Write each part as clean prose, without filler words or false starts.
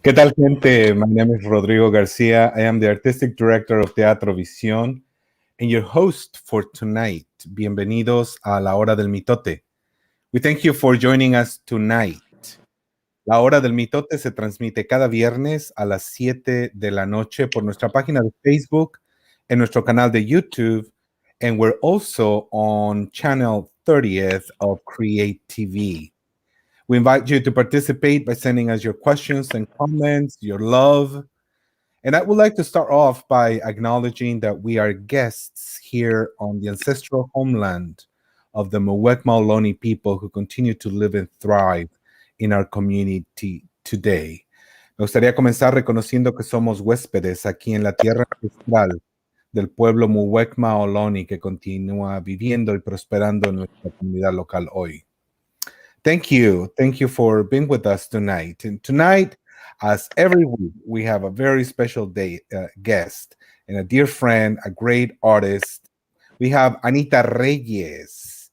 ¿Qué tal, gente? My name is Rodrigo Garcia. I am the artistic director of Teatro Visión and your host for tonight. Bienvenidos a La Hora del Mitote. We thank you for joining us tonight. La Hora del Mitote se transmite cada viernes a las 7 de la noche por nuestra página de Facebook, en nuestro canal de YouTube, and we're also on channel 30th of Create TV. We invite you to participate by sending us your questions and comments, your love. And I would like to start off by acknowledging that we are guests here on the ancestral homeland of the Muwekma Ohlone people who continue to live and thrive in our community today. Me gustaría comenzar reconociendo que somos huéspedes aquí en la tierra ancestral del pueblo Muwekma Ohlone que continúa viviendo y prosperando en nuestra comunidad local hoy. Thank you. Thank you for being with us tonight. And tonight, as every week, we have a very special guest and a dear friend, a great artist. We have Anita Reyes.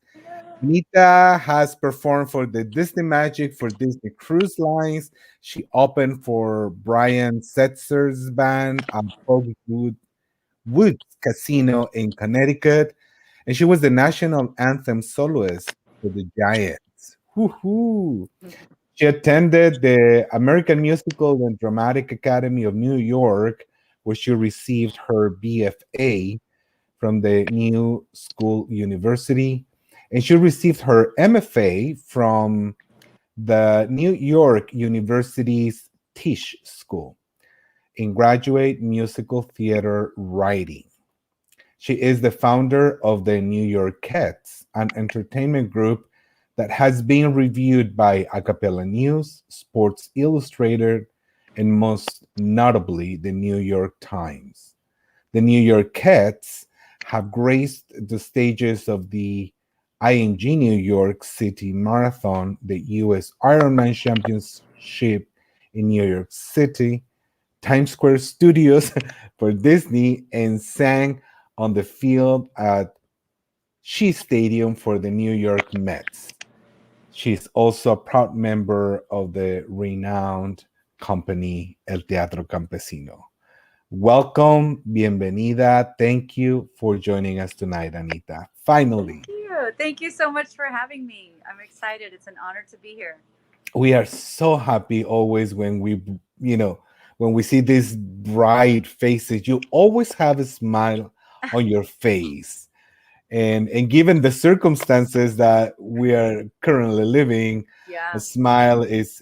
Anita has performed for the Disney Magic for Disney Cruise Lines. She opened for Brian Setzer's band at Foxwoods Casino in Connecticut. And she was the National Anthem Soloist for the Giants. Woohoo! She attended the American Musical and Dramatic Academy of New York, where she received her B.F.A. from the New School University, and she received her M.F.A. from the New York University's TISCH School in Graduate Musical Theater Writing. She is the founder of the Newyorkettes, an entertainment group that has been reviewed by Acappella News, Sports Illustrated, and most notably, the New York Times. The Newyorkettes have graced the stages of the ING New York City Marathon, the U.S. Ironman Championship in New York City, Times Square Studios for Disney, and sang on the field at Shea Stadium for the New York Mets. She's also a proud member of the renowned company El Teatro Campesino. Welcome, bienvenida. Thank you for joining us tonight, Anita. Finally, Thank you. Thank you so much for having me. I'm excited. It's an honor to be here. we are so happy always when when we see these bright faces. You always have a smile on your face. And given the circumstances that we are currently living, a Yeah. smile is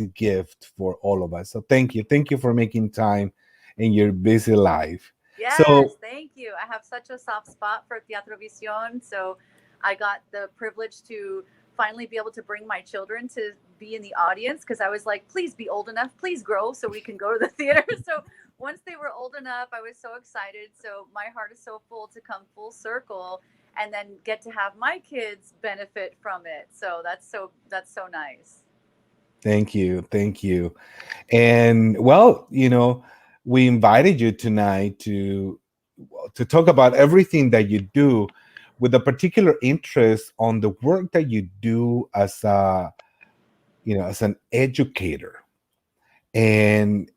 a gift for all of us. So thank you for making time in your busy life. So Yes, thank you. I have such a soft spot for Teatro Visión. So I got the privilege to finally be able to bring my children to be in the audience because I was like, please be old enough, please grow so we can go to the theater. So once they were old enough, I was so excited. So my heart is so full to come full circle and then get to have my kids benefit from it. So that's so nice. thank you. And well, we invited you tonight to talk about everything that you do with a particular interest on the work that you do as an educator, and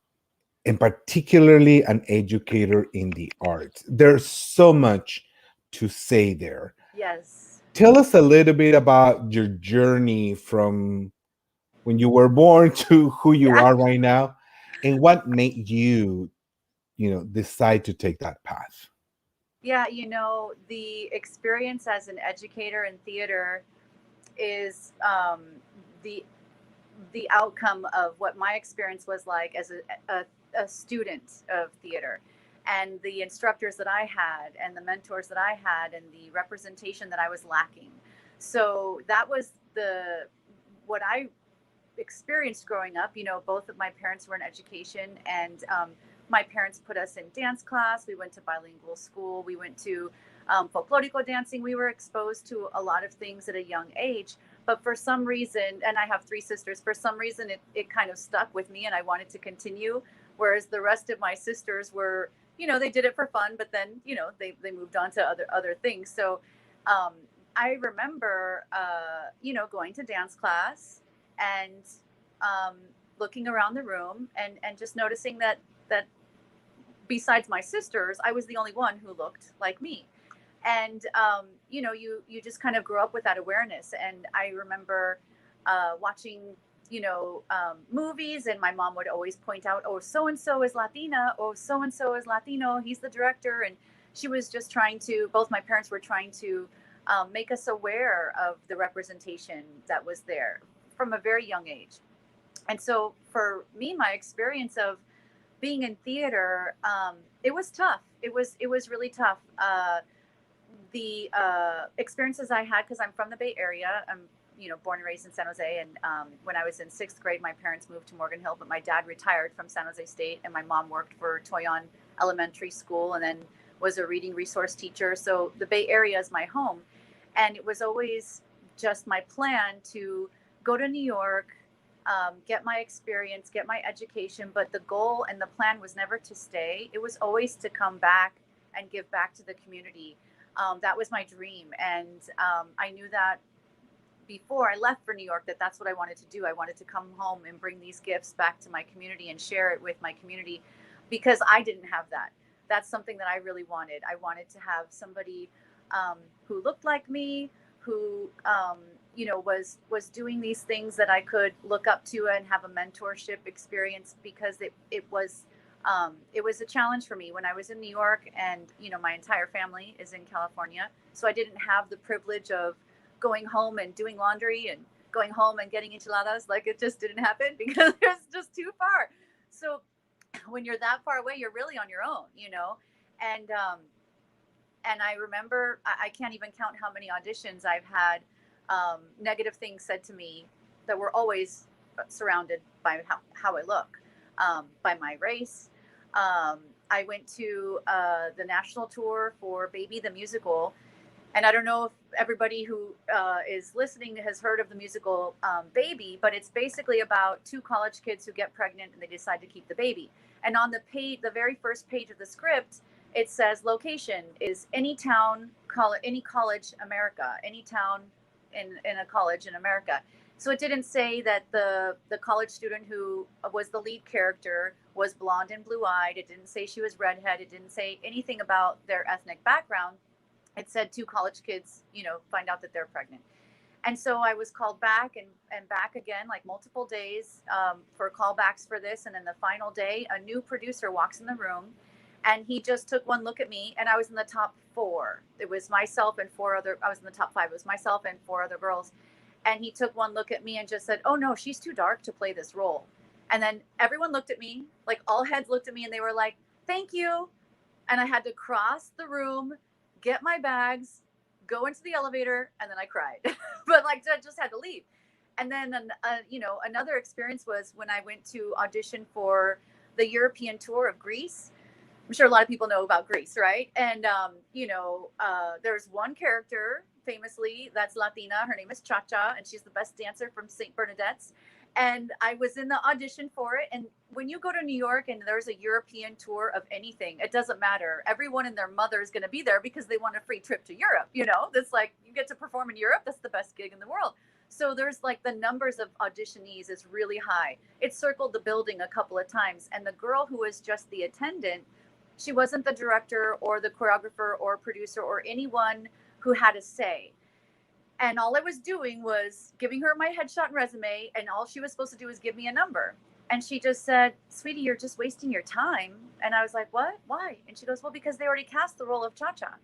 particularly an educator in the arts. There's so much to say there. Yes. Tell us a little bit about your journey from when you were born to who you Yeah. are right now, and what made you, decide to take that path. Yeah, the experience as an educator in theater is the the outcome of what my experience was like as a student of theater, and the instructors that I had and the mentors that I had and the representation that I was lacking. So that was the what I experienced growing up. Both of my parents were in education, and my parents put us in dance class. We went to bilingual school. We went to folklorico dancing. We were exposed to a lot of things at a young age. But for some reason, and I have three sisters, for some reason it kind of stuck with me and I wanted to continue. Whereas the rest of my sisters were, they did it for fun, but then, they moved on to other things. So um, I remember, going to dance class and um, looking around the room and just noticing that besides my sisters, I was the only one who looked like me. And, you know, you just kind of grow up with that awareness. And I remember watching, you know, movies, and my mom would always point out, oh, so-and-so is Latina, oh, so-and-so is Latino, he's the director. And she was just trying to, both my parents were trying to make us aware of the representation that was there from a very young age. And so for me, my experience of being in theater, it was tough. It was really tough. The experiences I had, because I'm from the Bay Area, I'm, you know, born and raised in San Jose. And when I was in 6th grade, my parents moved to Morgan Hill, but my dad retired from San Jose State, and my mom worked for Toyon Elementary School and then was a reading resource teacher. So the Bay Area is my home. And it was always just my plan to go to New York, get my experience, get my education. But the goal and the plan was never to stay. It was always to come back and give back to the community. That was my dream. And I knew that before I left for New York, that's what I wanted to do. I wanted to come home and bring these gifts back to my community and share it with my community, because I didn't have that. That's something that I really wanted. I wanted to have somebody who looked like me, who, you know, was doing these things that I could look up to and have a mentorship experience, because it was a challenge for me when I was in New York. And, you know, my entire family is in California. So I didn't have the privilege of going home and doing laundry and going home and getting enchiladas. Like, it just didn't happen because it was just too far. So when you're that far away, you're really on your own, you know? And I remember, I can't even count how many auditions I've had, negative things said to me that were always surrounded by how I look, by my race. I went to the national tour for Baby the musical. And I don't know if everybody who is listening has heard of the musical Baby, but it's basically about 2 college kids who get pregnant and they decide to keep the baby. And on the page, the very first page of the script, it says location is any town, any college, America, any town in a college in America. So it didn't say that the college student who was the lead character was blonde and blue-eyed. It didn't say she was redhead. It didn't say anything about their ethnic background. It said 2 college kids, you know, find out that they're pregnant. And so I was called back and back again, like multiple days for callbacks for this. And then the final day, a new producer walks in the room, and he just took one look at me, and I was in the top 4. It was myself and 4 other, I was in the top 5. It was myself and 4 other girls. And he took one look at me and just said, oh no, she's too dark to play this role. And then everyone looked at me, like all heads looked at me, and they were like, thank you. And I had to cross the room, get my bags, go into the elevator, and then I cried. But like, I just had to leave. And then, you know, another experience was when I went to audition for the European tour of Greece. I'm sure a lot of people know about Greece, right? And, you know, there's one character famously that's Latina. Her name is Cha-Cha, and she's the best dancer from St. Bernadette's. And I was in the audition for it. And when you go to New York and there's a European tour of anything, it doesn't matter. Everyone and their mother is going to be there because they want a free trip to Europe. You know, that's like, you get to perform in Europe. That's the best gig in the world. So there's like the numbers of auditionees is really high. It circled the building a couple of times. And the girl who was just the attendant, she wasn't the director or the choreographer or producer or anyone who had a say. And all I was doing was giving her my headshot and resume, and all she was supposed to do was give me a number. And she just said, sweetie, you're just wasting your time. And I was like, what? Why? And she goes, well, because they already cast the role of Cha-Cha.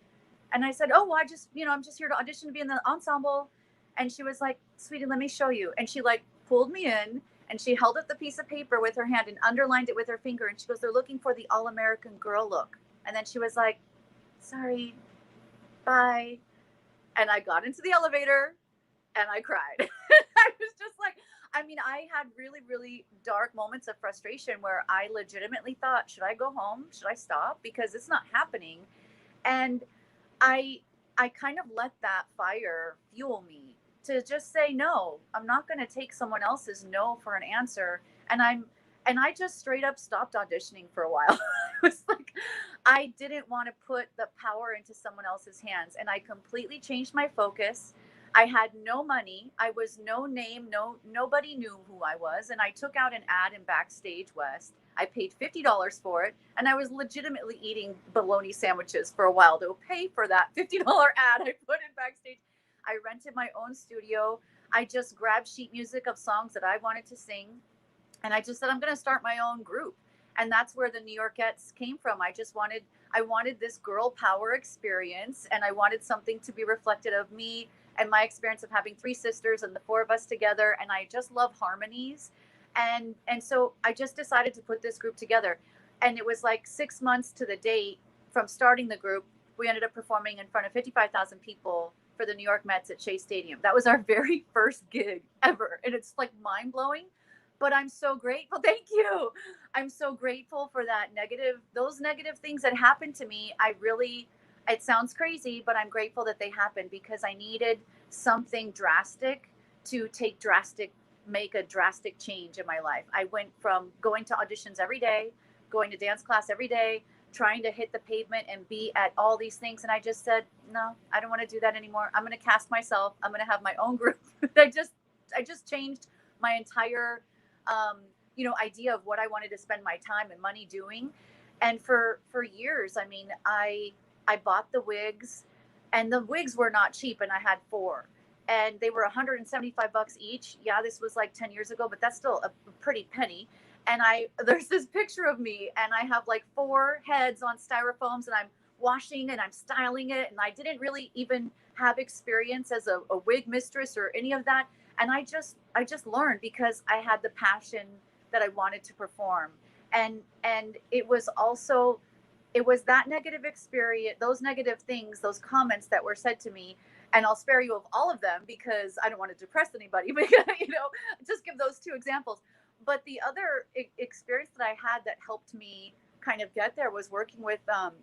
And I said, oh, well, I just, you know, I'm just here to audition to be in the ensemble. And she was like, sweetie, let me show you. And she like pulled me in, and she held up the piece of paper with her hand and underlined it with her finger. And she goes, they're looking for the all-American girl look. And then she was like, sorry, bye. And I got into the elevator and I cried. I was just like, I mean, I had really, really dark moments of frustration where I legitimately thought, should I go home? Should I stop? Because it's not happening. And I kind of let that fire fuel me to just say, no, I'm not going to take someone else's no for an answer. And I just straight up stopped auditioning for a while. It was like, I didn't want to put the power into someone else's hands. And I completely changed my focus. I had no money. I was no name. Nobody knew who I was. And I took out an ad in Backstage West. I paid $50 for it. And I was legitimately eating bologna sandwiches for a while to pay for that $50 ad I put in Backstage. I rented my own studio. I just grabbed sheet music of songs that I wanted to sing. And I just said, I'm going to start my own group. And that's where the Newyorkettes came from. I wanted this girl power experience, and I wanted something to be reflected of me and my experience of having three sisters and the four of us together. And I just love harmonies. And so I just decided to put this group together. And it was like 6 months to the date from starting the group. We ended up performing in front of 55,000 people for the New York Mets at Shea Stadium. That was our very first gig ever. And it's like mind blowing, but I'm so grateful. Thank you. I'm so grateful for those negative things that happened to me. It sounds crazy, but I'm grateful that they happened because I needed something drastic to make a drastic change in my life. I went from going to auditions every day, going to dance class every day, trying to hit the pavement and be at all these things. And I just said, no, I don't want to do that anymore. I'm going to cast myself. I'm going to have my own group. I just changed my entire, idea of what I wanted to spend my time and money doing. And for years, I mean, I bought the wigs, and the wigs were not cheap. And I had 4, and they were $175 each. Yeah, this was like 10 years ago, but that's still a pretty penny. And there's this picture of me, and I have like 4 heads on styrofoams, and I'm washing and I'm styling it. And I didn't really even have experience as a wig mistress or any of that. And I just learned because I had the passion that I wanted to perform. And it was that negative experience, those negative things, those comments that were said to me. And I'll spare you of all of them because I don't want to depress anybody, but just give those 2 examples. But the other experience that I had that helped me kind of get there was working with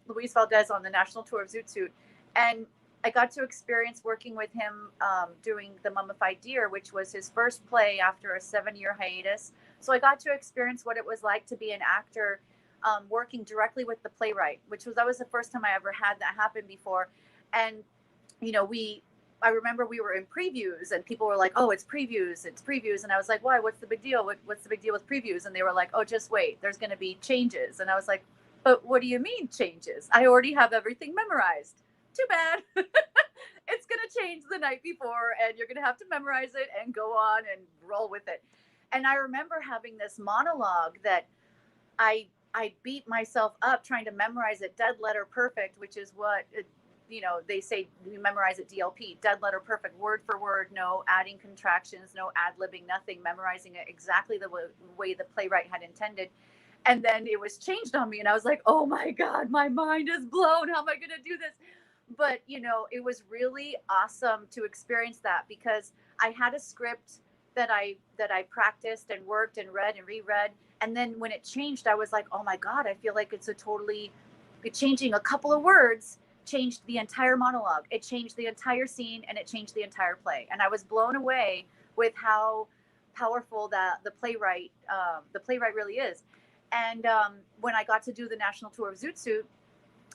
Luis Valdez on the national tour of Zoot Suit. And I got to experience working with him doing the Mummified Deer, which was his first play after a 7-year hiatus. So I got to experience what it was like to be an actor working directly with the playwright, that was the first time I ever had that happen before. And, I remember we were in previews and people were like, oh, it's previews. And I was like, why? What's the big deal? What's the big deal with previews? And they were like, oh, just wait, there's going to be changes. And I was like, but what do you mean changes? I already have everything memorized. Too bad. It's going to change the night before, and you're going to have to memorize it and go on and roll with it. And I remember having this monologue that I beat myself up trying to memorize it dead letter perfect, which is what they say you memorize it DLP, dead letter perfect, word for word, no adding contractions, no ad-libbing, nothing, memorizing it exactly the way the playwright had intended. And then it was changed on me, and I was like, oh my God, my mind is blown. How am I going to do this? But, it was really awesome to experience that because I had a script that I practiced and worked and read and reread. And then when it changed, I was like, oh my God, I feel like it's changing a couple of words changed the entire monologue. It changed the entire scene, and it changed the entire play. And I was blown away with how powerful the playwright really is. And when I got to do the national tour of Zoot Suit,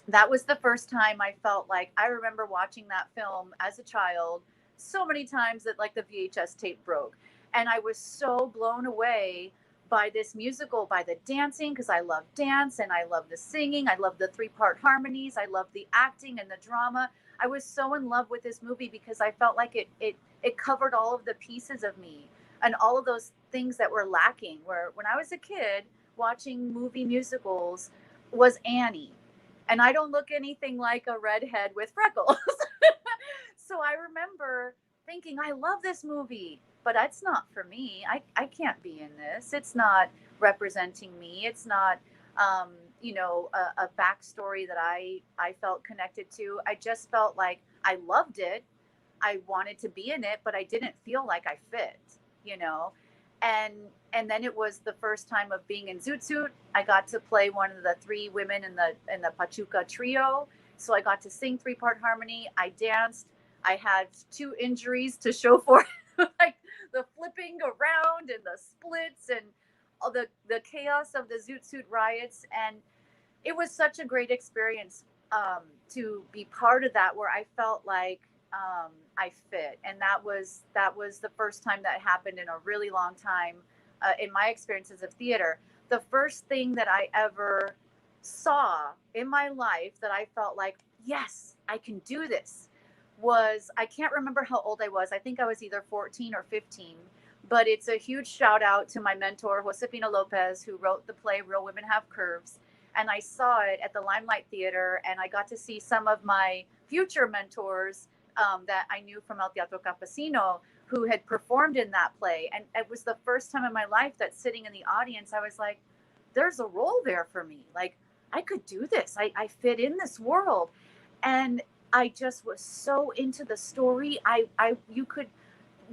that was the first time I felt like I remember watching that film as a child so many times that like the VHS tape broke. And I was so blown away by this musical, by the dancing, because I love dance and I love the singing. I love the 3-part harmonies. I love the acting and the drama. I was so in love with this movie because I felt like it covered all of the pieces of me and all of those things that were lacking. Where when I was a kid watching movie musicals was Annie. And I don't look anything like a redhead with freckles. So I remember thinking, I love this movie, but it's not for me. I can't be in this. It's not representing me. It's not, a backstory that I felt connected to. I just felt like I loved it. I wanted to be in it, but I didn't feel like I fit, And then it was the first time of being in Zoot Suit. I got to play one of the 3 women in the Pachuca trio. So I got to sing 3-part harmony. I danced. I had 2 injuries to show for it, like the flipping around and the splits and all the chaos of the Zoot Suit riots. And it was such a great experience to be part of that, where I felt like I fit. And that was the first time that happened in a really long time in my experiences of theater. The first thing that I ever saw in my life that I felt like, yes, I can do this, was, I can't remember how old I was. I think I was either 14 or 15, but it's a huge shout out to my mentor, Josefina Lopez, who wrote the play Real Women Have Curves. And I saw it at the Limelight Theater, and I got to see some of my future mentors that I knew from El Teatro Campesino who had performed in that play. And it was the first time in my life that sitting in the audience, I was like, there's a role there for me. Like, I could do this. I fit in this world. And I just was so into the story.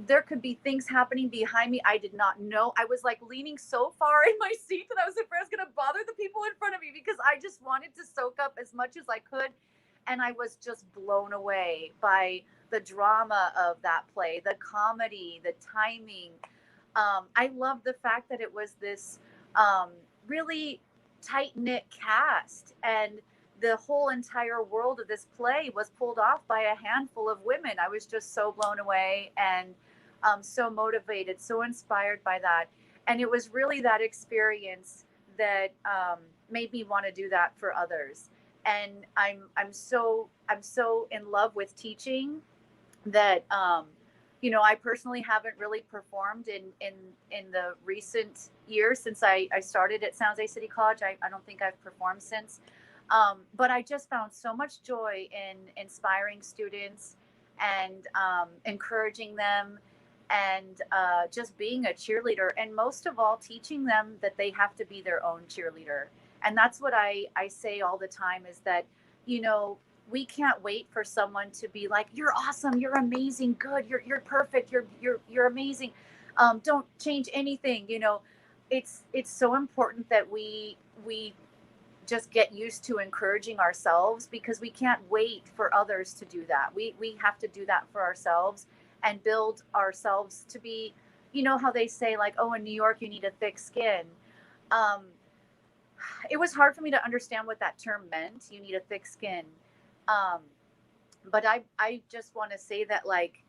There could be things happening behind me I did not know. I was like leaning so far in my seat that I was afraid I was going to bother the people in front of me, because I just wanted to soak up as much as I could. And I was just blown away by the drama of that play, the comedy, the timing. I love the fact that it was this really tight knit cast, and the whole entire world of this play was pulled off by a handful of women. I was just so blown away and so motivated, so inspired by that. And it was really that experience that made me want to do that for others. And I'm so in love with teaching that I personally haven't really performed in the recent years since I started at San Jose City College. I don't think I've performed since. But I just found so much joy in inspiring students and encouraging them, and just being a cheerleader, and most of all, teaching them that they have to be their own cheerleader. And that's what I say all the time, is that, we can't wait for someone to be like, you're awesome, you're amazing, good, you're perfect, you're amazing. Don't change anything. It's so important that we just get used to encouraging ourselves, because we can't wait for others to do that. We have to do that for ourselves and build ourselves to be, how they say, like, oh, in New York, you need a thick skin. It was hard for me to understand what that term meant. You need a thick skin. But I just want to say that, like,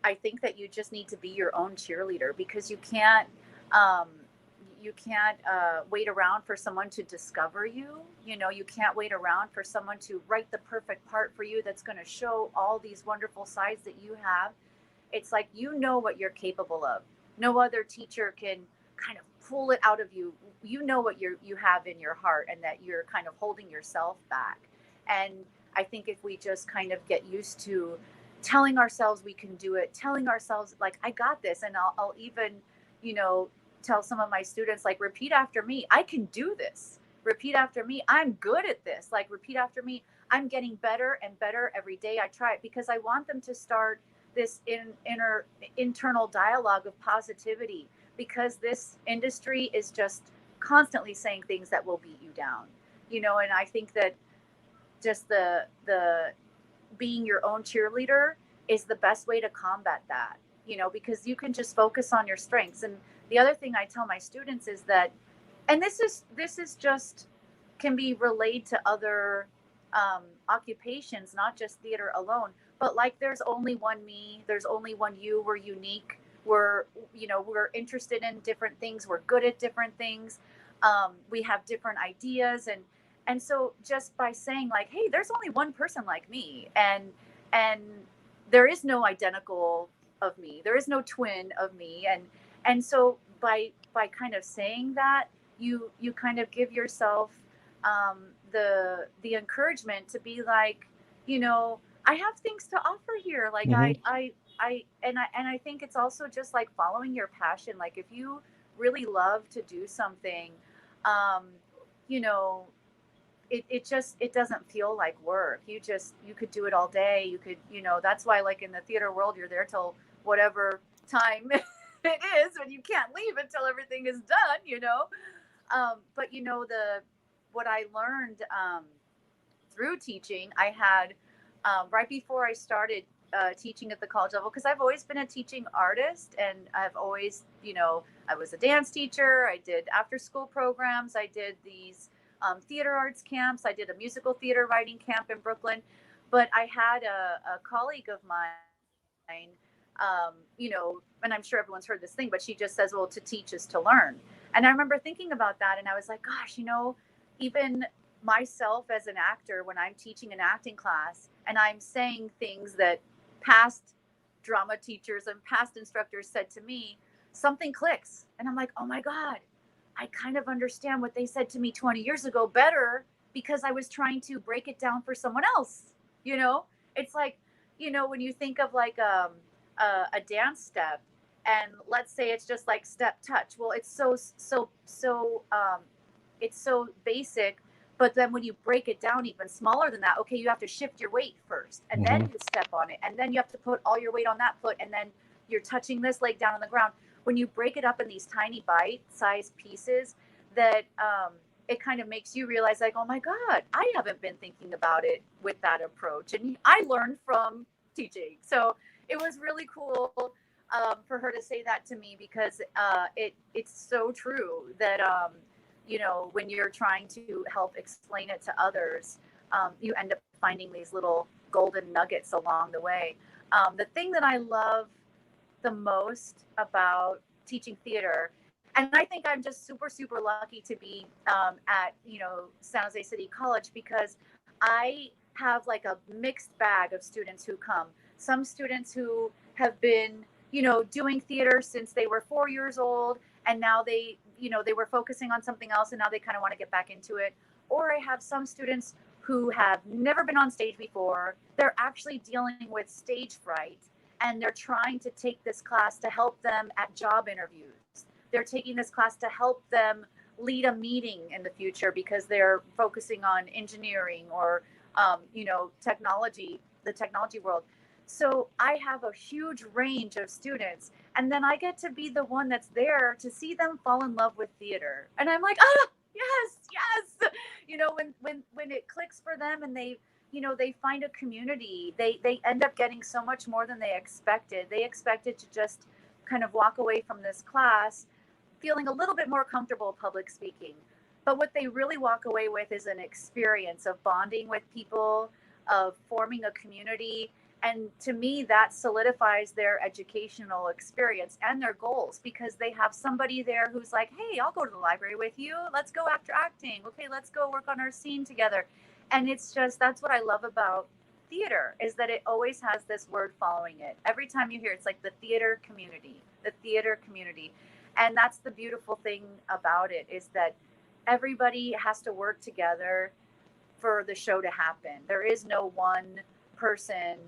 I think that you just need to be your own cheerleader, because you can't wait around for someone to discover you. You can't wait around for someone to write the perfect part for you that's going to show all these wonderful sides that you have. It's like, what you're capable of. No other teacher can kind of pull it out of you. What you have in your heart, and that you're kind of holding yourself back. And I think if we just kind of get used to telling ourselves we can do it, telling ourselves, like, I got this. And I'll even, tell some of my students, like, repeat after me, I can do this. Repeat after me, I'm good at this. Like, repeat after me, I'm getting better and better every day I try it, because I want them to start this internal dialogue of positivity, because this industry is just constantly saying things that will beat you down, and I think that just the being your own cheerleader is the best way to combat that, because you can just focus on your strengths. And the other thing I tell my students is that, and this is just can be relayed to other occupations, not just theater alone, but like, there's only one me, there's only one you. We're unique. We're interested in different things. We're good at different things. We have different ideas. And so just by saying, like, hey, there's only one person like me, and there is no identical of me, there is no twin of me. And so by kind of saying that, you kind of give yourself the encouragement to be like, I have things to offer here. Like, mm-hmm. I think it's also just like following your passion. Like, if you really love to do something, it doesn't feel like work. You could do it all day. You could, that's why, like, in the theater world, you're there till whatever time it is, when you can't leave until everything is done, but what I learned through teaching, I had right before I started teaching at the college level, because I've always been a teaching artist, and I've always, I was a dance teacher. I did after school programs. I did these theater arts camps. I did a musical theater writing camp in Brooklyn. But I had a colleague of mine, and I'm sure everyone's heard this thing, but she just says, well, to teach is to learn. And I remember thinking about that, and I was like, gosh, even myself as an actor, when I'm teaching an acting class and I'm saying things that past drama teachers and past instructors said to me, something clicks. And I'm like, oh my God, I kind of understand what they said to me 20 years ago better because I was trying to break it down for someone else. It's like, when you think of like a dance step, and let's say it's just like step touch. Well, it's it's so basic, but then when you break it down even smaller than that, okay, you have to shift your weight first, and then you step on it, and then you have to put all your weight on that foot, and then you're touching this leg down on the ground. When you break it up in these tiny bite-sized pieces, that it kind of makes you realize, like, oh my God, I haven't been thinking about it with that approach. And I learned from teaching. So it was really cool for her to say that to me, because it's so true that, when you're trying to help explain it to others, you end up finding these little golden nuggets along the way. The thing that I love the most about teaching theater, and I think I'm just super, super lucky to be at, San Jose City College, because I have like a mixed bag of students who come. Some students who have been, doing theater since they were 4 years old, and now they were focusing on something else, and now they kind of want to get back into it. Or I have some students who have never been on stage before. They're actually dealing with stage fright, and they're trying to take this class to help them at job interviews. They're taking this class to help them lead a meeting in the future because they're focusing on engineering or, technology, the technology world. So I have a huge range of students, and then I get to be the one that's there to see them fall in love with theater. And I'm like, yes. When it clicks for them, and they find a community, they end up getting so much more than they expected. They expected to just kind of walk away from this class feeling a little bit more comfortable public speaking. But what they really walk away with is an experience of bonding with people, of forming a community. And to me, that solidifies their educational experience and their goals, because they have somebody there who's like, hey, I'll go to the library with you. Let's go after acting. Okay, let's go work on our scene together. And it's just, that's what I love about theater, is that it always has this word following it. Every time you hear, it's like the theater community, the theater community. And that's the beautiful thing about it, is that everybody has to work together for the show to happen. There is no one person,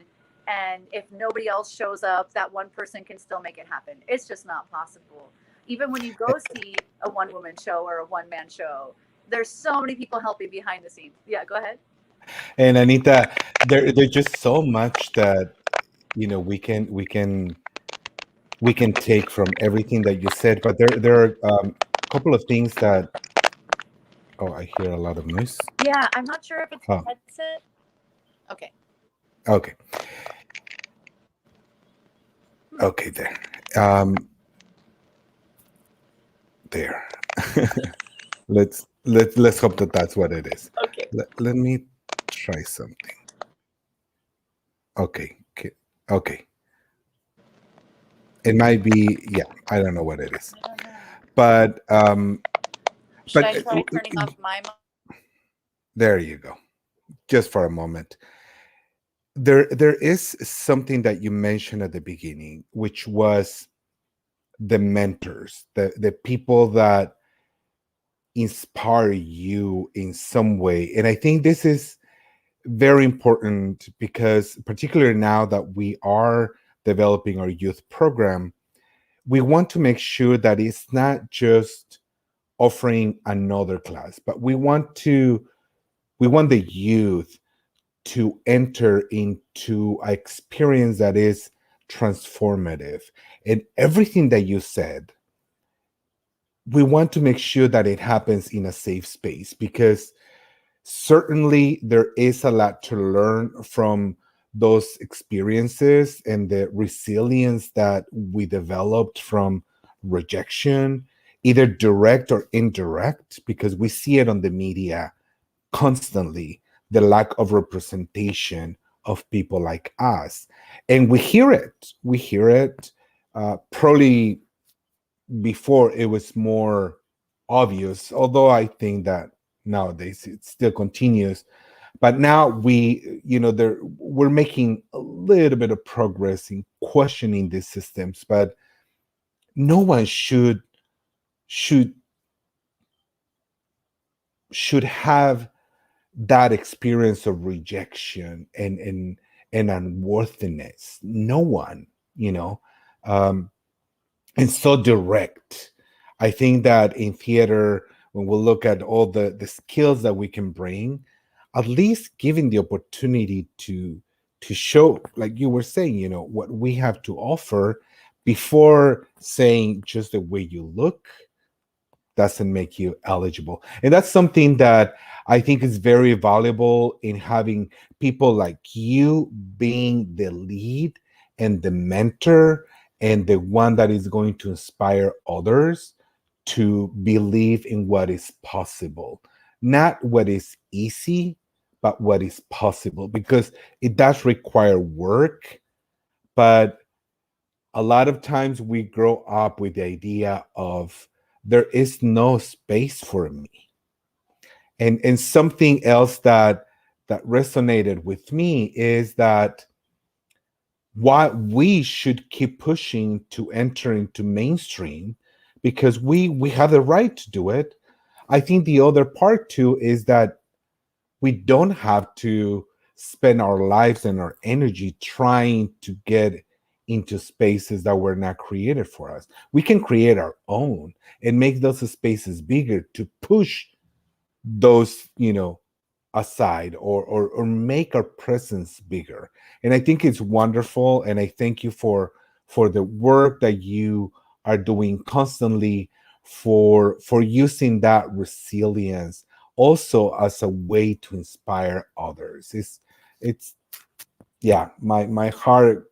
and if nobody else shows up, that one person can still make it happen. It's just not possible. Even when you go see a one-woman show or a one-man show, there's so many people helping behind the scenes. Yeah, go ahead. And Anita, there's just so much that we can take from everything that you said, but there are a couple of things that. Oh, I hear a lot of noise. Yeah, I'm not sure if it's a headset. Okay. Okay, there. There. Let's hope that that's what it is. Okay. Let me try something. Okay. It might be, I don't know what it is. But Should I try turning off my mic? There you go. Just for a moment. There is something that you mentioned at the beginning, which was the mentors, the people that inspire you in some way. And I think this is very important, because particularly now that we are developing our youth program, we want to make sure that it's not just offering another class, but we want the youth to enter into an experience that is transformative. And everything that you said, we want to make sure that it happens in a safe space, because certainly there is a lot to learn from those experiences and the resilience that we developed from rejection, either direct or indirect, because we see it on the media constantly, the lack of representation of people like us. And we hear it. We hear it. Probably before it was more obvious, although I think that nowadays it still continues. But now we're making a little bit of progress in questioning these systems, but no one should should have that experience of rejection and unworthiness. No one, you know, um, and so direct. I think that in theater, when we look at all the skills that we can bring, at least giving the opportunity to show, like you were saying, what we have to offer before saying just the way you look doesn't make you eligible. And that's something that I think is very valuable in having people like you being the lead and the mentor and the one that is going to inspire others to believe in what is possible. Not what is easy, but what is possible, because it does require work. But a lot of times we grow up with the idea of there is no space for me. And something else that resonated with me is that why we should keep pushing to enter into mainstream, because we have the right to do it. I think the other part too is that we don't have to spend our lives and our energy trying to get into spaces that were not created for us. We can create our own and make those spaces bigger to push those, aside, or make our presence bigger. And I think it's wonderful, and I thank you for the work that you are doing constantly, for using that resilience also as a way to inspire others. It's yeah, my heart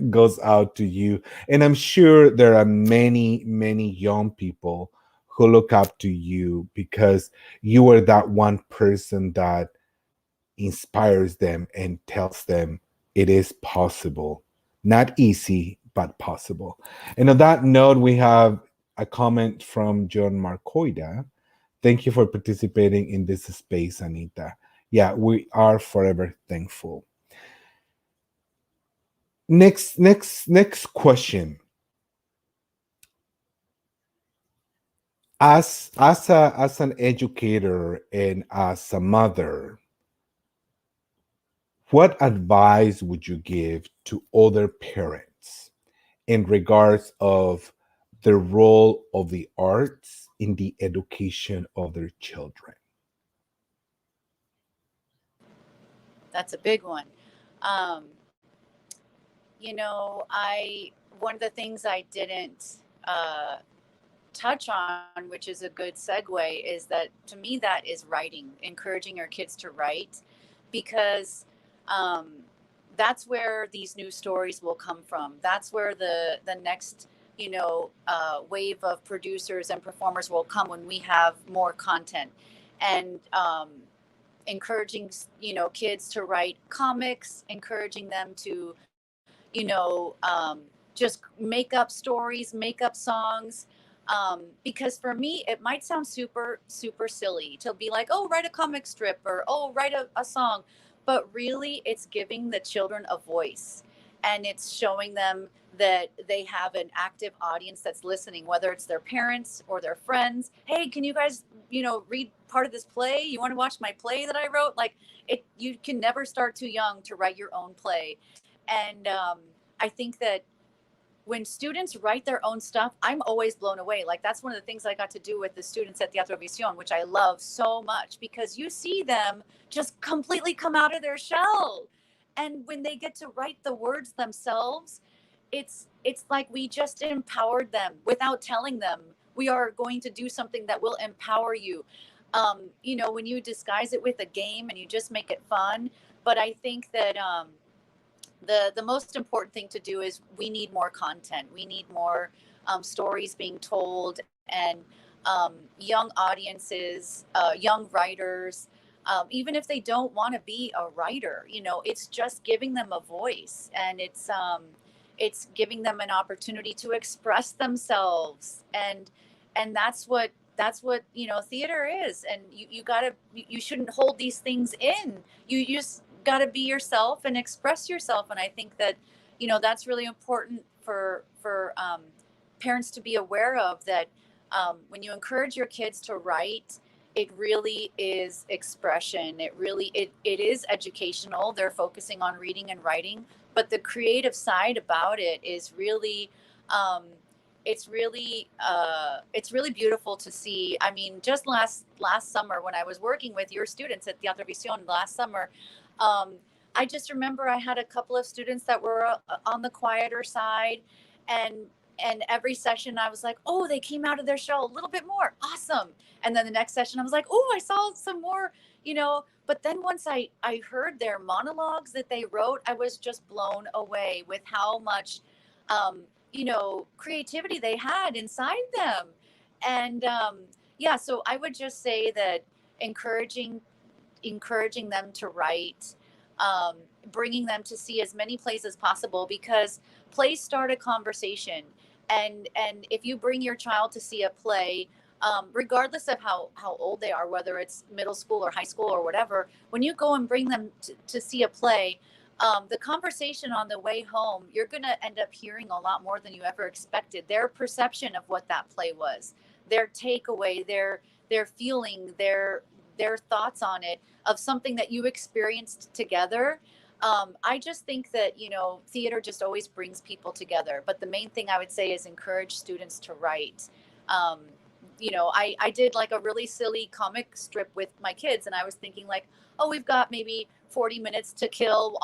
goes out to you, and I'm sure there are many young people who look up to you because you are that one person that inspires them and tells them it is possible. Not easy, but possible. And on that note, we have a comment from John Marcoida. Thank you for participating in this space, Anita. Yeah, we are forever thankful. Next question. As an educator and as a mother, what advice would you give to other parents in regards of the role of the arts in the education of their children? That's a big one. Um, I one of the things I didn't uh, touch on, which is a good segue, is that to me that is writing, encouraging your kids to write, because um, that's where these new stories will come from. That's where the next wave of producers and performers will come when we have more content. And encouraging kids to write comics, encouraging them to just make up stories, make up songs. Because for me, it might sound super silly to be like, oh, write a comic strip, or oh, write a song. But really, it's giving the children a voice, and it's showing them that they have an active audience that's listening, whether it's their parents or their friends. Hey, can you guys, read part of this play? You want to watch my play that I wrote? Like, you can never start too young to write your own play. And I think that when students write their own stuff, I'm always blown away. Like, that's one of the things I got to do with the students at Teatro Visión, which I love so much, because you see them just completely come out of their shell. And when they get to write the words themselves, it's like we just empowered them without telling them we are going to do something that will empower you. When you disguise it with a game and you just make it fun. But I think that the most important thing to do is we need more content. We need more stories being told, and young audiences, young writers. even if they don't want to be a writer, you know, it's just giving them a voice, and it's giving them an opportunity to express themselves. And that's what, you know, theater is. And you gotta, you shouldn't hold these things in. You just gotta be yourself and express yourself. And I think that, you know, that's really important for parents to be aware of, that when you encourage your kids to write, it really is expression. It is educational. They're focusing on reading and writing, but the creative side about it is really, it's really beautiful to see. I mean, just last summer when I was working with your students at Teatro Visión last summer, I just remember I had a couple of students that were on the quieter side, and every session I was like, oh, they came out of their shell a little bit more. Awesome. And then the next session I was like, oh, I saw some more, you know. But then once I heard their monologues that they wrote, I was just blown away with how much, you know, creativity they had inside them. And yeah, so I would just say that encouraging them to write, bringing them to see as many plays as possible, because plays start a conversation. And if you bring your child to see a play, regardless of how old they are, whether it's middle school or high school or whatever, when you go and bring them to see a play, the conversation on the way home, you're going to end up hearing a lot more than you ever expected. Their perception of what that play was, their takeaway, their feeling, their thoughts on it, of something that you experienced together. I just think that, you know, theater just always brings people together. But the main thing I would say is encourage students to write. You know, I did like a really silly comic strip with my kids, and I was thinking like, oh, we've got maybe 40 minutes to kill.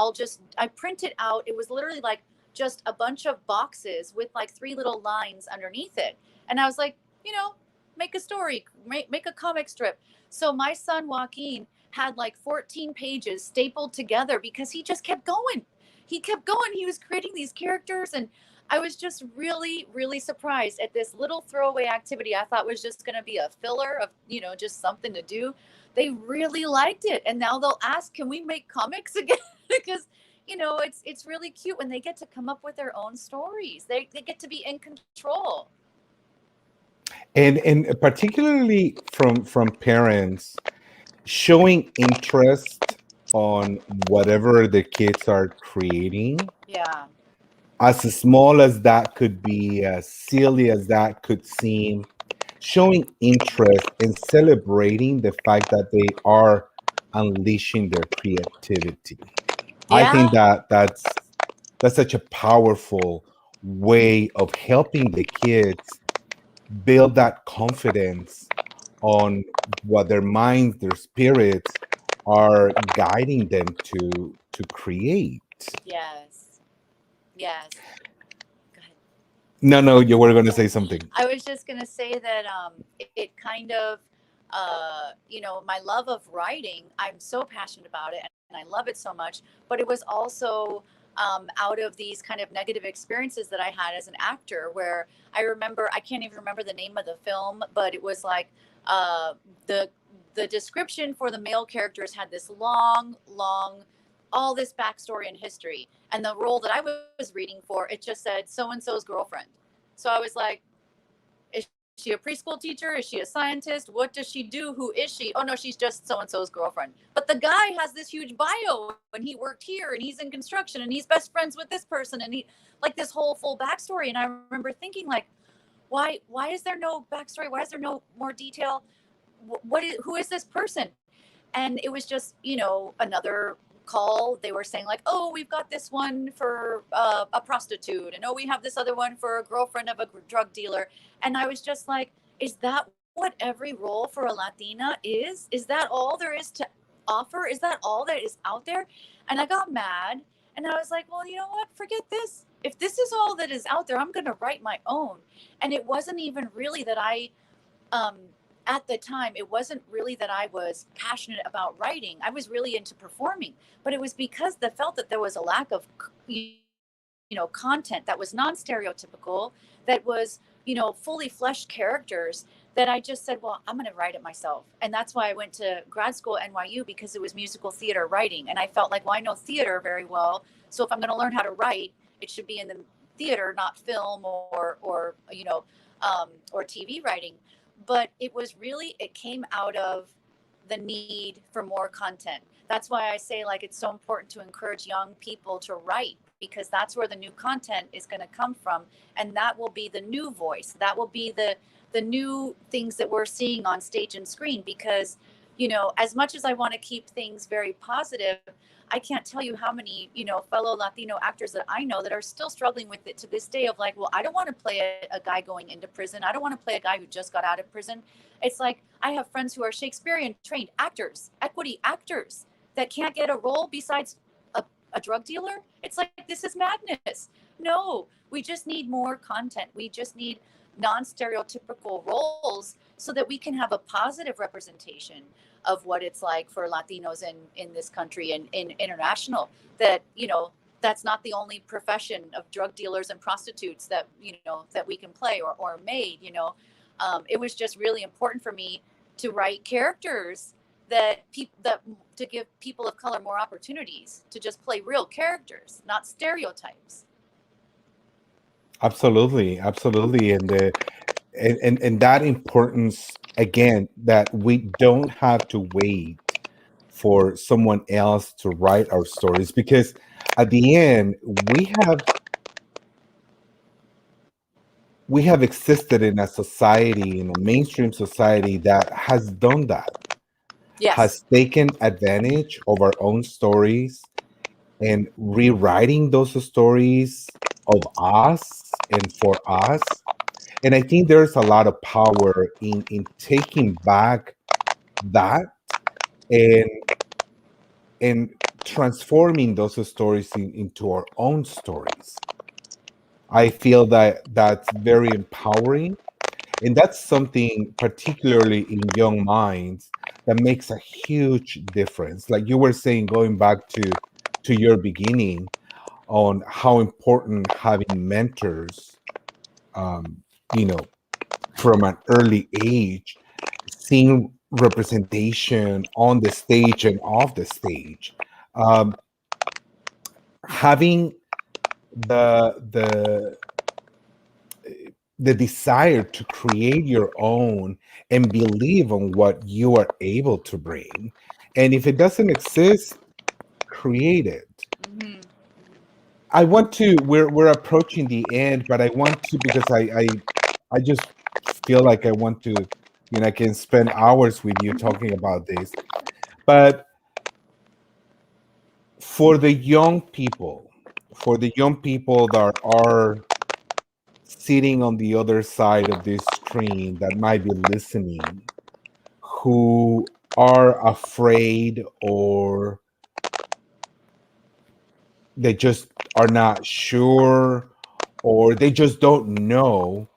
I printed out, it was literally like just a bunch of boxes with like 3 little lines underneath it. And I was like, you know, make a story, make a comic strip. So my son Joaquin had like 14 pages stapled together because he just kept going. He kept going. He was creating these characters, and I was just really, really surprised at this little throwaway activity I thought was just going to be a filler of, you know, just something to do. They really liked it. And now they'll ask, can we make comics again? Because, you know, it's really cute when they get to come up with their own stories. They get to be in control. And particularly from parents showing interest on whatever the kids are creating. Yeah. As small as that could be, as silly as that could seem, showing interest and celebrating the fact that they are unleashing their creativity. Yeah. I think that's such a powerful way of helping the kids build that confidence on what their minds, their spirits are guiding them to create. Yes. Yes. Go ahead. No, you were going to say something. I was just going to say that it kind of, you know, my love of writing, I'm so passionate about it and I love it so much, but it was also out of these kind of negative experiences that I had as an actor, where I remember, I can't even remember the name of the film, but it was like the description for the male characters had this long, all this backstory and history. And the role that I was reading for, it just said so-and-so's girlfriend. So I was like, is she a preschool teacher? Is she a scientist? What does she do? Who is she? Oh no, she's just so-and-so's girlfriend. But the guy has this huge bio, and he worked here, and he's in construction, and he's best friends with this person, and he, like, this whole full backstory. And I remember thinking, like, why is there no backstory? Why is there no more detail? Who is this person? And it was just, you know, another call. They were saying like, oh, we've got this one for a prostitute, and oh, we have this other one for a girlfriend of a drug dealer. And I was just like, is that what every role for a Latina is? Is that all there is to offer? Is that all that is out there? And I got mad, and I was like, well, you know what, forget this. If this is all that is out there, I'm going to write my own. And it wasn't even really that I at the time, it wasn't really that I was passionate about writing. I was really into performing, but it was because I felt that there was a lack of, you know, content that was non-stereotypical, that was, you know, fully fleshed characters that I just said, well, I'm going to write it myself. And that's why I went to grad school at N.Y.U, because it was musical theater writing. And I felt like, well, I know theater very well. So if I'm going to learn how to write, it should be in the theater, not film or or TV writing. But it came out of the need for more content. That's why I say, like, it's so important to encourage young people to write, because that's where the new content is going to come from. And that will be the new voice. That will be the new things that we're seeing on stage and screen. Because, as much as I want to keep things very positive, I can't tell you how many, fellow Latino actors that I know that are still struggling with it to this day, of like, well, I don't want to play a guy going into prison. I don't want to play a guy who just got out of prison. It's like, I have friends who are Shakespearean trained actors, equity actors, that can't get a role besides a drug dealer. It's like, this is madness. No, we just need more content. We just need non-stereotypical roles so that we can have a positive representation of what it's like for Latinos in this country and in international. That, that's not the only profession of drug dealers and prostitutes that, that we can play or made. It was just really important for me to write characters that to give people of color more opportunities to just play real characters, not stereotypes. Absolutely, absolutely. And that importance, again, that we don't have to wait for someone else to write our stories, because at the end we have existed in a society, in a mainstream society, that has done that. Yes. Has taken advantage of our own stories and rewriting those stories of us and for us. And I think there's a lot of power in taking back that and transforming those stories into our own stories. I feel that that's very empowering. And that's something, particularly in young minds, that makes a huge difference. Like you were saying, going back to your beginning on how important having mentors, um, from an early age, seeing representation on the stage and off the stage, um, having the desire to create your own and believe on what you are able to bring. And if it doesn't exist, create it. Mm-hmm. I want to, we're approaching the end, but I want to, because I just feel like I want to, I can spend hours with you talking about this. But for the young people that are sitting on the other side of this screen, that might be listening, who are afraid, or they just are not sure, or they just don't know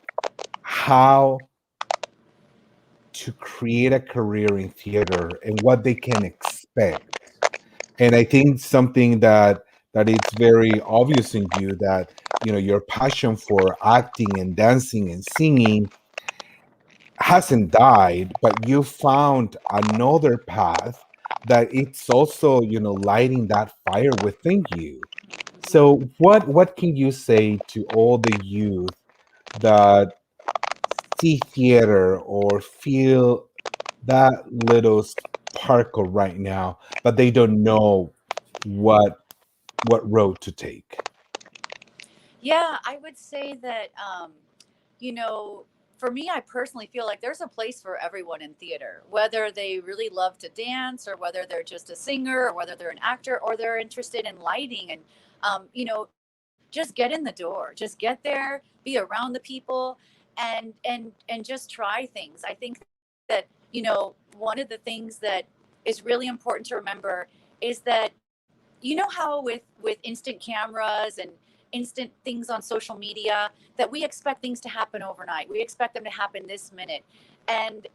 how to create a career in theater and what they can expect. And I think something that it's very obvious in you, that your passion for acting and dancing and singing hasn't died, but you found another path that it's also lighting that fire within you. So what can you say to all the youth that see theater or feel that little sparkle right now, but they don't know what road to take? Yeah, I would say that, for me, I personally feel like there's a place for everyone in theater, whether they really love to dance, or whether they're just a singer, or whether they're an actor, or they're interested in lighting. And, just get in the door, just get there, be around the people, and just try things. I think that, one of the things that is really important to remember is that, how with instant cameras and instant things on social media, that we expect things to happen overnight. We expect them to happen this minute. And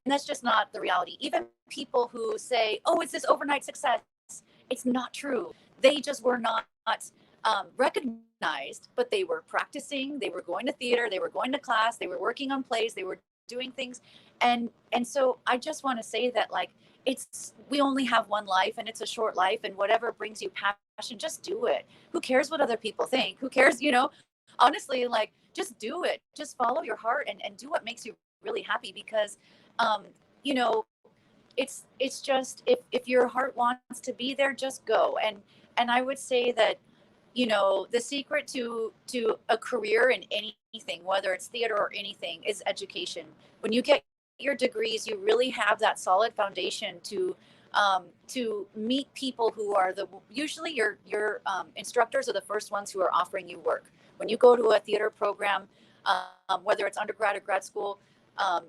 that's just not the reality. Even people who say, oh, it's this overnight success, it's not true. They just were not recognized, but they were practicing, they were going to theater, they were going to class, they were working on plays, they were doing things. And so I just want to say that, like, we only have one life, and it's a short life, and whatever brings you passion, just do it. Who cares what other people think? Who cares, honestly, like, just do it. Just follow your heart and do what makes you really happy, because you know it's just, if your heart wants to be there, just go. And I would say that, the secret to a career in anything, whether it's theater or anything, is education. When you get your degrees, you really have that solid foundation to meet people who are usually your instructors are the first ones who are offering you work. When you go to a theater program, whether it's undergrad or grad school,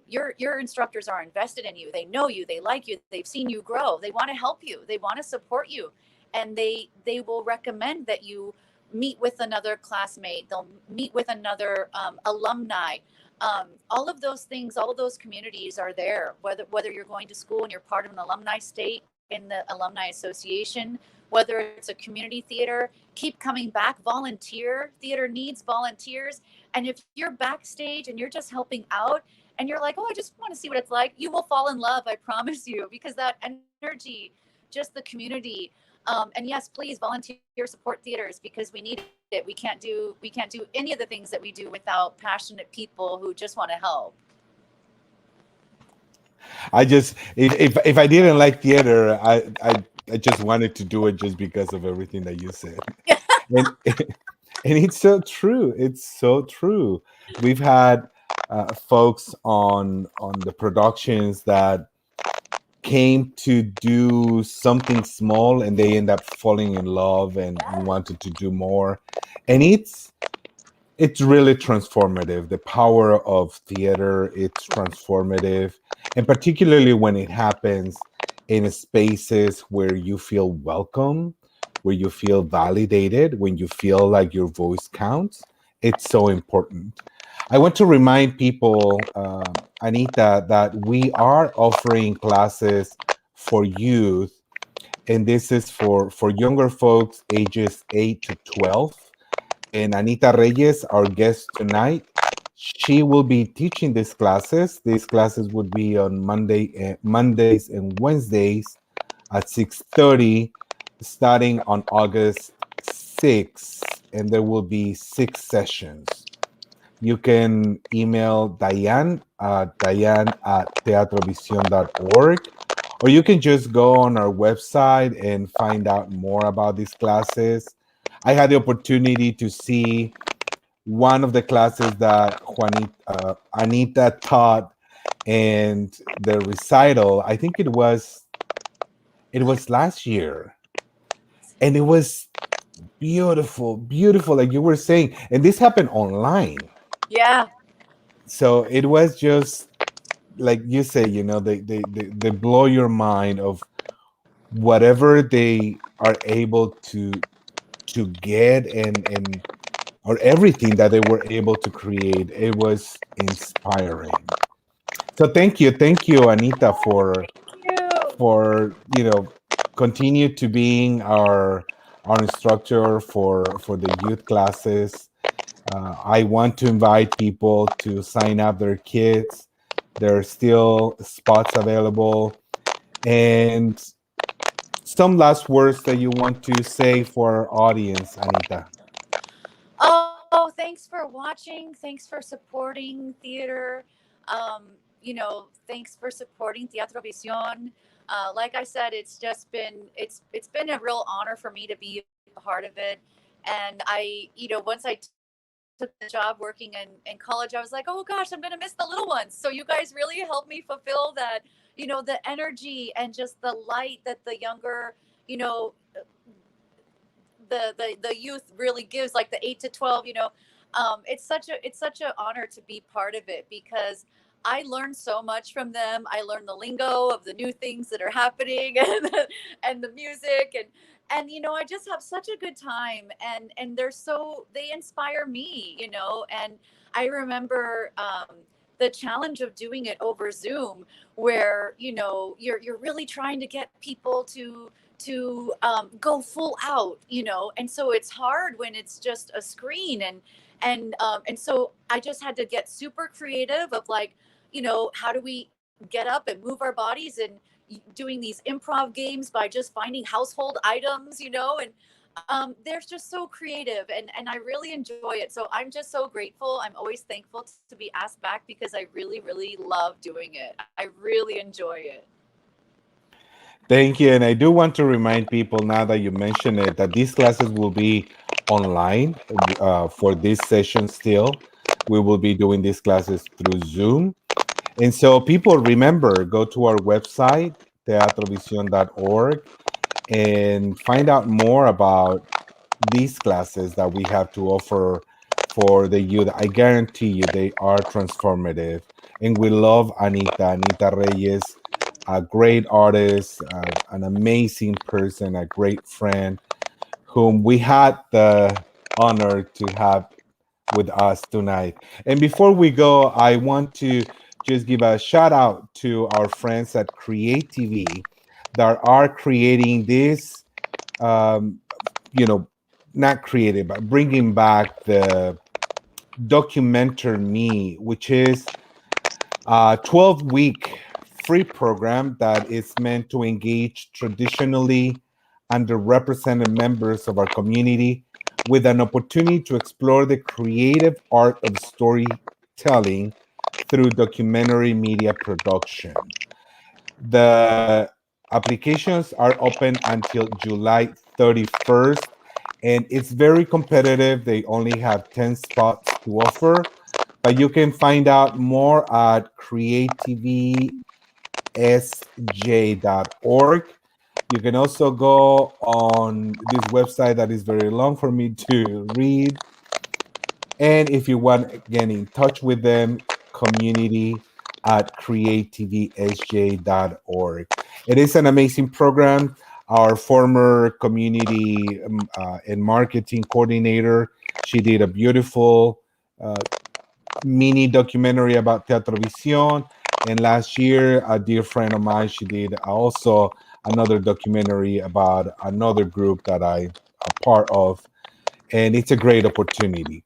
your instructors are invested in you. They know you, they like you, they've seen you grow, they want to help you, they want to support you, and they will recommend that you meet with another classmate, they'll meet with another alumni. All of those things, all of those communities are there, whether you're going to school and you're part of an alumni state in the alumni association, whether it's a community theater, keep coming back, volunteer. Theater needs volunteers. And if you're backstage and you're just helping out and you're like, oh, I just want to see what it's like, you will fall in love, I promise you, because that energy, just the community. And yes, please volunteer, support theaters, because we need it. We can't do any of the things that we do without passionate people who just want to help. I just, if I didn't like theater, I just wanted to do it just because of everything that you said. and, and it's so true. It's so true. We've had folks on the productions that came to do something small, and they end up falling in love and wanted to do more. And it's really transformative. The power of theater, it's transformative. And particularly when it happens in spaces where you feel welcome, where you feel validated, when you feel like your voice counts, it's so important. I want to remind people, Anita, that we are offering classes for youth, and this is for younger folks ages 8 to 12. And Anita Reyes, our guest tonight, she will be teaching these classes. These classes would be on Mondays and Wednesdays at 6:30, starting on August 6th, and there will be 6 sessions. You can email Diane at teatrovision.org, or you can just go on our website and find out more about these classes. I had the opportunity to see one of the classes that Anita taught, and the recital, I think it was last year, and it was beautiful, like you were saying, and this happened online. Yeah. So it was just like you say, they blow your mind of whatever they are able to get, and or everything that they were able to create. It was inspiring. So thank you, Anita, for continue to being our instructor for the youth classes. I want to invite people to sign up their kids. There are still spots available. And some last words that you want to say for our audience, Anita. Oh, thanks for watching. Thanks for supporting theater. Thanks for supporting Teatro Vision. Like I said, it's been a real honor for me to be a part of it. And once I took the job working in college, I was like, oh gosh, I'm going to miss the little ones. So you guys really helped me fulfill that, the energy and just the light that the younger, the youth really gives, like the 8 to 12. It's such an honor to be part of it, because I learned so much from them. I learned the lingo of the new things that are happening, and the music, and I just have such a good time, and they inspire me, and I remember the challenge of doing it over Zoom, where you're really trying to get people to go full out, and so it's hard when it's just a screen, and so I just had to get super creative of, like, how do we get up and move our bodies, and doing these improv games by just finding household items, and they're just so creative, and I really enjoy it. So I'm just so grateful. I'm always thankful to be asked back, because I really, really love doing it. I really enjoy it. Thank you. And I do want to remind people, now that you mention it, that these classes will be online for this session still. We will be doing these classes through Zoom. And so people, remember, go to our website, teatrovision.org, and find out more about these classes that we have to offer for the youth. I guarantee you they are transformative. And we love Anita Reyes, a great artist, an amazing person, a great friend, whom we had the honor to have with us tonight. And before we go, I want to just give a shout out to our friends at Create TV that are creating this, not created, but bringing back the Documentary Me, which is a 12-week free program that is meant to engage traditionally underrepresented members of our community with an opportunity to explore the creative art of storytelling through documentary media production. The applications are open until July 31st, and it's very competitive. They only have 10 spots to offer, but you can find out more at creativesj.org. You can also go on this website that is very long for me to read. And if you want to get in touch with them, community at creativesj.org. It is an amazing program. Our former community and marketing coordinator, she did a beautiful mini documentary about Teatro Visión. And last year, a dear friend of mine, she did also another documentary about another group that I'm a part of. And it's a great opportunity.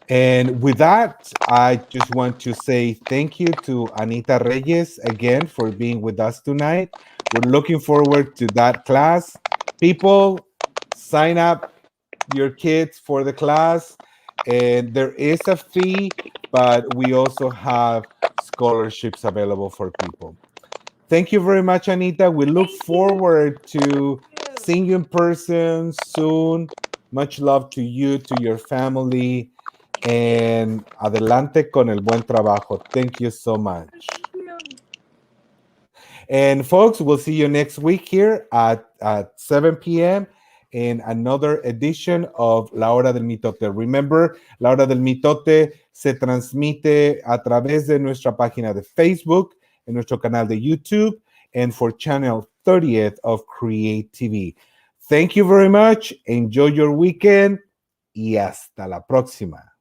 And with that, I just want to say thank you to Anita Reyes again for being with us tonight. We're looking forward to that class. People, sign up your kids for the class. And there is a fee, but we also have scholarships available for people. Thank you very much, Anita. We look forward to seeing you in person soon. Much love to you, to your family. And adelante con el buen trabajo. Thank you so much. And folks, we'll see you next week here at 7 p.m. in another edition of La Hora del Mitote. Remember, La Hora del Mitote se transmite a través de nuestra página de Facebook, en nuestro canal de YouTube, and for channel 30th of Create TV. Thank you very much. Enjoy your weekend y hasta la próxima.